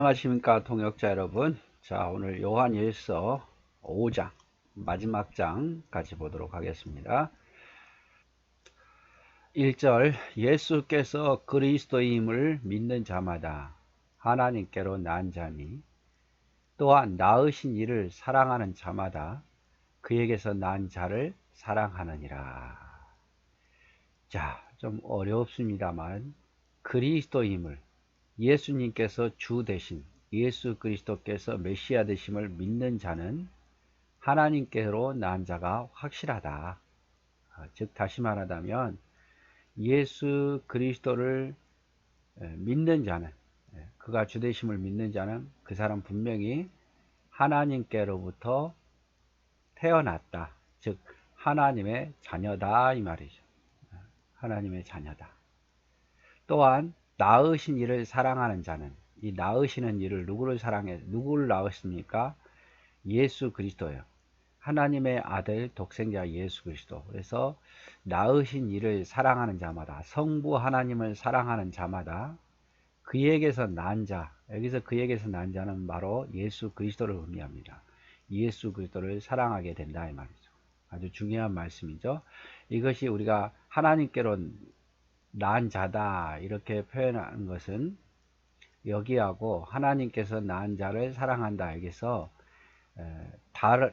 안녕하십니까 통역자 여러분. 자, 오늘 요한일서 5장 마지막 장 같이 보도록 하겠습니다. 1절, 예수께서 그리스도임을 믿는 자마다 하나님께로 난 자니 또한 낳으신 이를 사랑하는 자마다 그에게서 난 자를 사랑하느니라. 자, 좀 어렵습니다만 그리스도임을, 예수님께서 주 되신, 예수 그리스도께서 메시아 되심을 믿는 자는 하나님께로 난 자가 확실하다. 즉 다시 말하자면 예수 그리스도를 믿는 자는, 그가 주 되심을 믿는 자는 그 사람 분명히 하나님께로부터 태어났다. 즉 하나님의 자녀다 이 말이죠. 하나님의 자녀다. 또한 낳으신 이를 사랑하는 자는, 이 낳으시는 이를 누구를 낳으십니까? 예수 그리스도예요. 하나님의 아들 독생자 예수 그리스도. 그래서 낳으신 이를 사랑하는 자마다, 성부 하나님을 사랑하는 자마다 그에게서 난 자, 여기서 그에게서 난 자는 바로 예수 그리스도를 의미합니다. 예수 그리스도를 사랑하게 된다 이 말이죠. 아주 중요한 말씀이죠. 이것이 우리가 하나님께로 난 자다 이렇게 표현하는 것은 여기하고 하나님께서 낳은 자를 사랑한다 여기서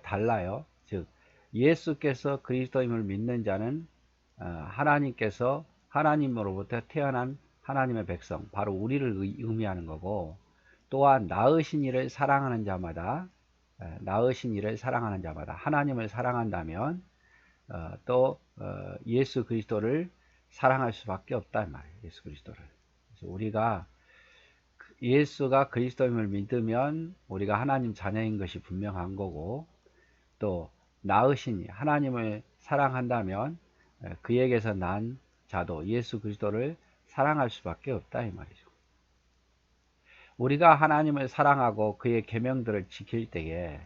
달라요. 즉 예수께서 그리스도임을 믿는 자는 하나님께서 하나님으로부터 태어난 하나님의 백성, 바로 우리를 의미하는 거고, 또한 낳으신 이를 사랑하는 자마다, 하나님을 사랑한다면 또 예수 그리스도를 사랑할 수밖에 없다 이 말이에요. 예수 그리스도를. 그래서 우리가 예수가 그리스도임을 믿으면 우리가 하나님 자녀인 것이 분명한 거고, 또 낳으시니 하나님을 사랑한다면 그에게서 난 자도 예수 그리스도를 사랑할 수밖에 없다 이 말이죠. 우리가 하나님을 사랑하고 그의 계명들을 지킬 때에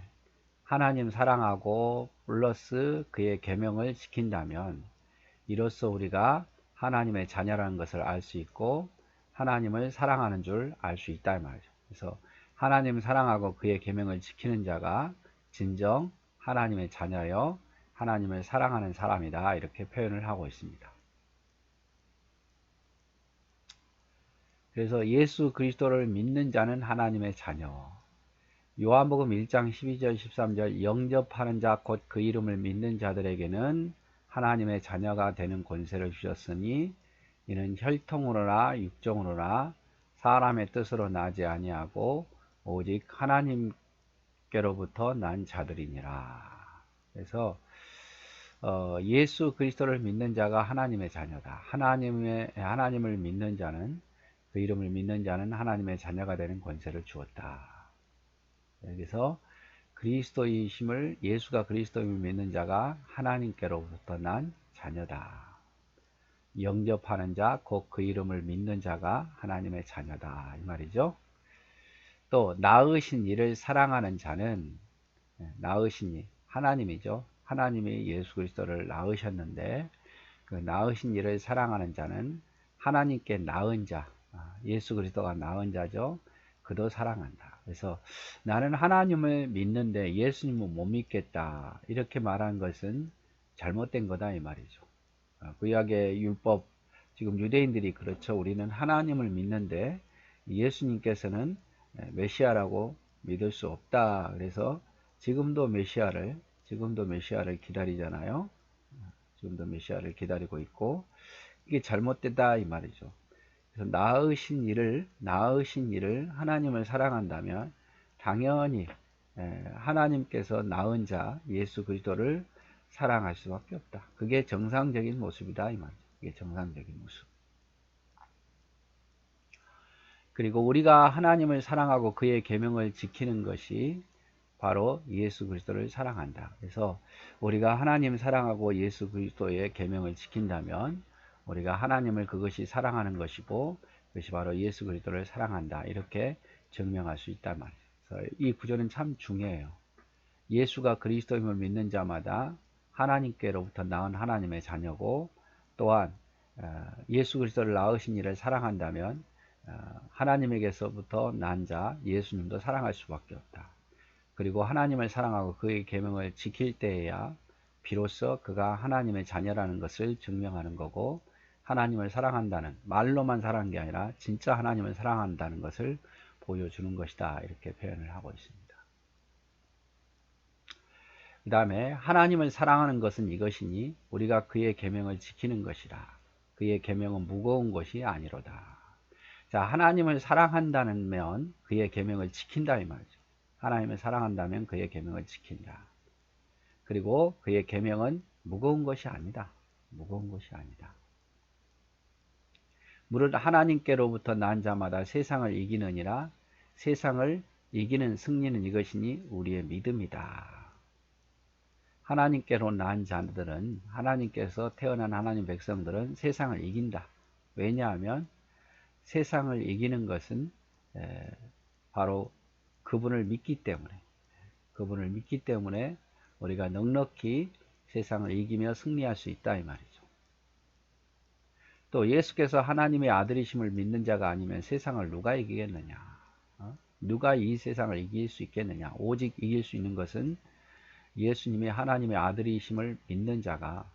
하나님 사랑하고 플러스 그의 계명을 지킨다면 이로써 우리가 하나님의 자녀라는 것을 알 수 있고 하나님을 사랑하는 줄 알 수 있다 이 말이죠. 그래서 하나님을 사랑하고 그의 계명을 지키는 자가 진정 하나님의 자녀여 하나님을 사랑하는 사람이다 이렇게 표현을 하고 있습니다. 그래서 예수 그리스도를 믿는 자는 하나님의 자녀. 요한복음 1장 12절 13절, 영접하는 자 곧 그 이름을 믿는 자들에게는 하나님의 자녀가 되는 권세를 주셨으니 이는 혈통으로나 육정으로나 사람의 뜻으로 나지 아니하고 오직 하나님께로부터 난 자들이니라. 그래서 예수 그리스도를 믿는 자가 하나님의 자녀다. 하나님을 믿는 자는, 그 이름을 믿는 자는 하나님의 자녀가 되는 권세를 주었다. 여기서 그리스도이심을, 예수가 그리스도임을 믿는 자가 하나님께로부터 난 자녀다. 영접하는 자, 곧 그 이름을 믿는 자가 하나님의 자녀다 이 말이죠. 또 낳으신 이를 사랑하는 자는, 낳으신 이 하나님이죠. 하나님이 예수 그리스도를 낳으셨는데 그 낳으신 이를 사랑하는 자는 하나님께 낳은 자, 예수 그리스도가 낳은 자죠. 그도 사랑한다. 그래서 나는 하나님을 믿는데 예수님은 못 믿겠다 이렇게 말하는 것은 잘못된 거다 이 말이죠. 구약의 율법, 지금 유대인들이 그렇죠. 우리는 하나님을 믿는데 예수님께서는 메시아라고 믿을 수 없다. 그래서 지금도 메시아를 기다리잖아요. 지금도 메시아를 기다리고 있고 이게 잘못됐다 이 말이죠. 그래서 낳으신 이를 하나님을 사랑한다면 당연히 하나님께서 낳은 자 예수 그리스도를 사랑할 수밖에 없다. 그게 정상적인 모습이다 이 말이죠. 그게 정상적인 모습. 그리고 우리가 하나님을 사랑하고 그의 계명을 지키는 것이 바로 예수 그리스도를 사랑한다. 그래서 우리가 하나님 사랑하고 예수 그리스도의 계명을 지킨다면 우리가 하나님을 그것이 사랑하는 것이고 그것이 바로 예수 그리스도를 사랑한다. 이렇게 증명할 수 있단 말이에요. 그래서 이 구조는 참 중요해요. 예수가 그리스도임을 믿는 자마다 하나님께로부터 나온 하나님의 자녀고, 또한 예수 그리스도를 낳으신 이를 사랑한다면 하나님에게서부터 난 자 예수님도 사랑할 수밖에 없다. 그리고 하나님을 사랑하고 그의 계명을 지킬 때에야 비로소 그가 하나님의 자녀라는 것을 증명하는 거고, 하나님을 사랑한다는, 말로만 사랑하는 게 아니라 진짜 하나님을 사랑한다는 것을 보여주는 것이다. 이렇게 표현을 하고 있습니다. 그 다음에 하나님을 사랑하는 것은 이것이니 우리가 그의 계명을 지키는 것이라. 그의 계명은 무거운 것이 아니로다. 자, 하나님을 사랑한다면 그의 계명을 지킨다 이 말이죠. 하나님을 사랑한다면 그의 계명을 지킨다. 그리고 그의 계명은 무거운 것이 아니다. 무거운 것이 아니다. 무릇 하나님께로부터 난 자마다 세상을 이기느니라. 세상을 이기는 승리는 이것이니 우리의 믿음이다. 하나님께로 난 자들은, 하나님께서 태어난 하나님 백성들은 세상을 이긴다. 왜냐하면 세상을 이기는 것은 바로 그분을 믿기 때문에 우리가 넉넉히 세상을 이기며 승리할 수 있다 이 말이죠. 또 예수께서 하나님의 아들이심을 믿는 자가 아니면 세상을 누가 이기겠느냐? 누가 이 세상을 이길 수 있겠느냐? 오직 이길 수 있는 것은 예수님이 하나님의 아들이심을 믿는 자가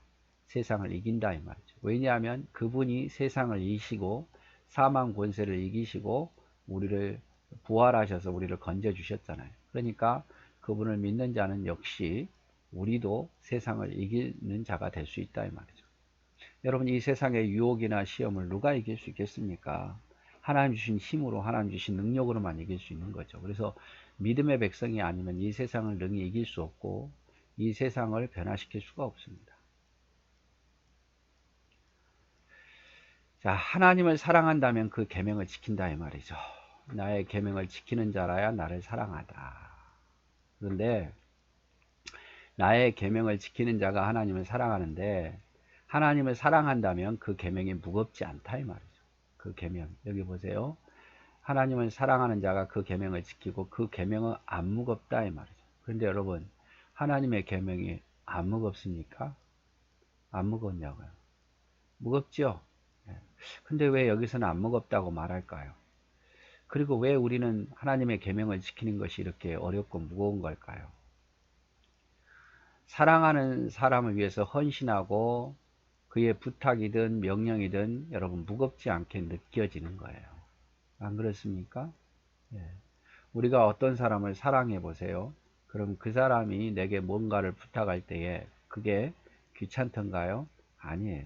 세상을 이긴다 이 말이죠. 왜냐하면 그분이 세상을 이기시고 사망 권세를 이기시고 우리를 부활하셔서 우리를 건져 주셨잖아요. 그러니까 그분을 믿는 자는 역시 우리도 세상을 이기는 자가 될 수 있다 이 말이죠. 여러분, 이 세상의 유혹이나 시험을 누가 이길 수 있겠습니까? 하나님 주신 힘으로, 하나님 주신 능력으로만 이길 수 있는 거죠. 그래서 믿음의 백성이 아니면 이 세상을 능히 이길 수 없고 이 세상을 변화시킬 수가 없습니다. 자, 하나님을 사랑한다면 그 계명을 지킨다 이 말이죠. 나의 계명을 지키는 자라야 나를 사랑하다. 그런데 나의 계명을 지키는 자가 하나님을 사랑하는데, 하나님을 사랑한다면 그 계명이 무겁지 않다 이 말이죠. 그 계명, 여기 보세요. 하나님을 사랑하는 자가 그 계명을 지키고 그 계명은 안 무겁다 이 말이죠. 그런데 여러분, 하나님의 계명이 안 무겁습니까? 안 무겁냐고요? 무겁죠? 근데 왜 여기서는 안 무겁다고 말할까요? 그리고 왜 우리는 하나님의 계명을 지키는 것이 이렇게 어렵고 무거운 걸까요? 사랑하는 사람을 위해서 헌신하고 그의 부탁이든 명령이든 여러분 무겁지 않게 느껴지는 거예요. 안 그렇습니까? 우리가 어떤 사람을 사랑해 보세요. 그럼 그 사람이 내게 뭔가를 부탁할 때에 그게 귀찮던가요? 아니에요.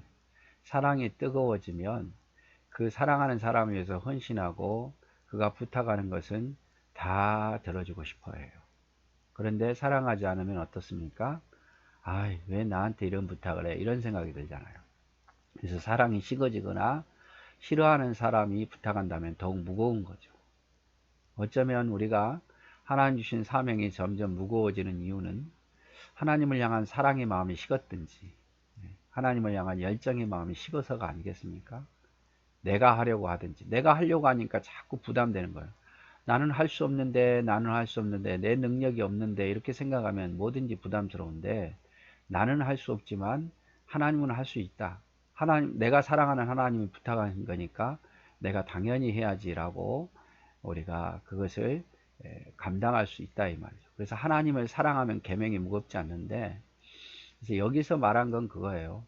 사랑이 뜨거워지면 그 사랑하는 사람을 위해서 헌신하고 그가 부탁하는 것은 다 들어주고 싶어 해요. 그런데 사랑하지 않으면 어떻습니까? 아이, 왜 나한테 이런 부탁을 해? 이런 생각이 들잖아요. 그래서 사랑이 식어지거나 싫어하는 사람이 부탁한다면 더욱 무거운 거죠. 어쩌면 우리가 하나님 주신 사명이 점점 무거워지는 이유는 하나님을 향한 사랑의 마음이 식었든지 하나님을 향한 열정의 마음이 식어서가 아니겠습니까? 내가 하려고 하든지, 내가 하려고 하니까 자꾸 부담되는 거예요. 나는 할 수 없는데, 나는 할 수 없는데, 내 능력이 없는데 이렇게 생각하면 뭐든지 부담스러운데, 나는 할 수 없지만 하나님은 할 수 있다. 하나님, 내가 사랑하는 하나님이 부탁하신 거니까 내가 당연히 해야지라고 우리가 그것을 감당할 수 있다 이 말이죠. 그래서 하나님을 사랑하면 계명이 무겁지 않는데, 그래서 여기서 말한 건 그거예요.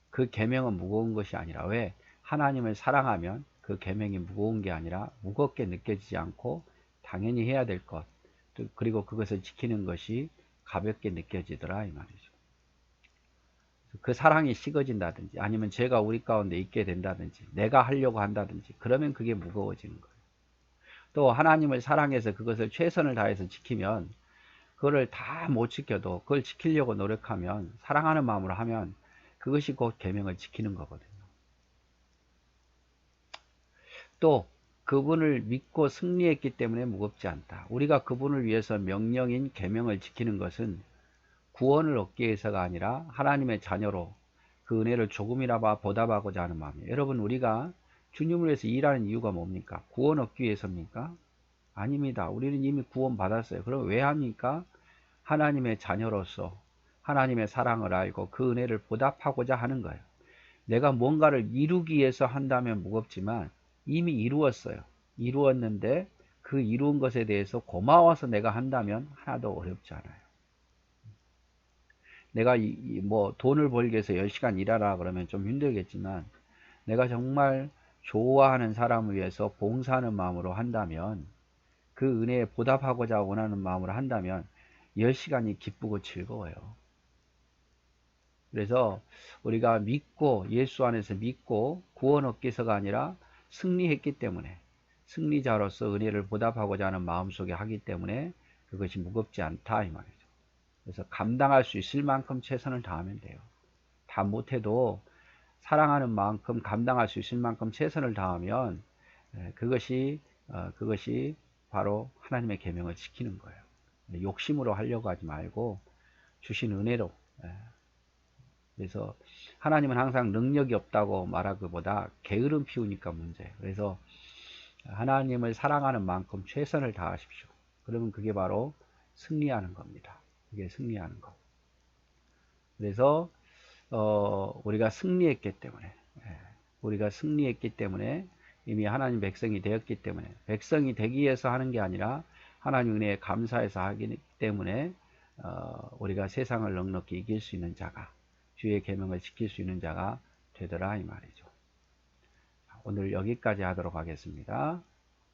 그 계명은 무거운 것이 아니라, 왜? 하나님을 사랑하면 그 계명이 무거운 게 아니라 무겁게 느껴지지 않고 당연히 해야 될 것, 그리고 그것을 지키는 것이 가볍게 느껴지더라 이 말이죠. 그 사랑이 식어진다든지 아니면 죄가 우리 가운데 있게 된다든지 내가 하려고 한다든지 그러면 그게 무거워지는 거예요. 또 하나님을 사랑해서 그것을 최선을 다해서 지키면, 그거를 다 못 지켜도 그걸 지키려고 노력하면, 사랑하는 마음으로 하면 그것이 곧 계명을 지키는 거거든요. 또 그분을 믿고 승리했기 때문에 무겁지 않다. 우리가 그분을 위해서 명령인 계명을 지키는 것은 구원을 얻기 위해서가 아니라 하나님의 자녀로 그 은혜를 조금이라도 보답하고자 하는 마음이에요. 여러분, 우리가 주님을 위해서 일하는 이유가 뭡니까? 구원 얻기 위해서입니까? 아닙니다. 우리는 이미 구원 받았어요. 그럼 왜 합니까? 하나님의 자녀로서 하나님의 사랑을 알고 그 은혜를 보답하고자 하는 거예요. 내가 뭔가를 이루기 위해서 한다면 무겁지만 이미 이루었어요. 이루었는데 그 이루은 것에 대해서 고마워서 내가 한다면 하나도 어렵지 않아요. 내가 뭐 돈을 벌기 위해서 10시간 일하라 그러면 좀 힘들겠지만 내가 정말 좋아하는 사람을 위해서 봉사하는 마음으로 한다면, 그 은혜에 보답하고자 원하는 마음으로 한다면 10시간이 기쁘고 즐거워요. 그래서 우리가 믿고, 예수 안에서 믿고 구원 얻기 위해서가 아니라 승리했기 때문에, 승리자로서 은혜를 보답하고자 하는 마음속에 하기 때문에 그것이 무겁지 않다 이 말이죠. 그래서 감당할 수 있을 만큼 최선을 다하면 돼요. 다 못해도 사랑하는 만큼 감당할 수 있을 만큼 최선을 다하면 그것이 바로 하나님의 계명을 지키는 거예요. 욕심으로 하려고 하지 말고 주신 은혜로. 그래서 하나님은 항상 능력이 없다고 말하기보다 게으름 피우니까 문제예요. 그래서 하나님을 사랑하는 만큼 최선을 다하십시오. 그러면 그게 바로 승리하는 겁니다. 그게 승리하는 거. 그래서 우리가 승리했기 때문에 이미 하나님 백성이 되었기 때문에, 백성이 되기 위해서 하는 게 아니라 하나님 은혜에 감사해서 하기 때문에 우리가 세상을 넉넉히 이길 수 있는 자가, 주의 계명을 지킬 수 있는 자가 되더라 이 말이죠. 오늘 여기까지 하도록 하겠습니다.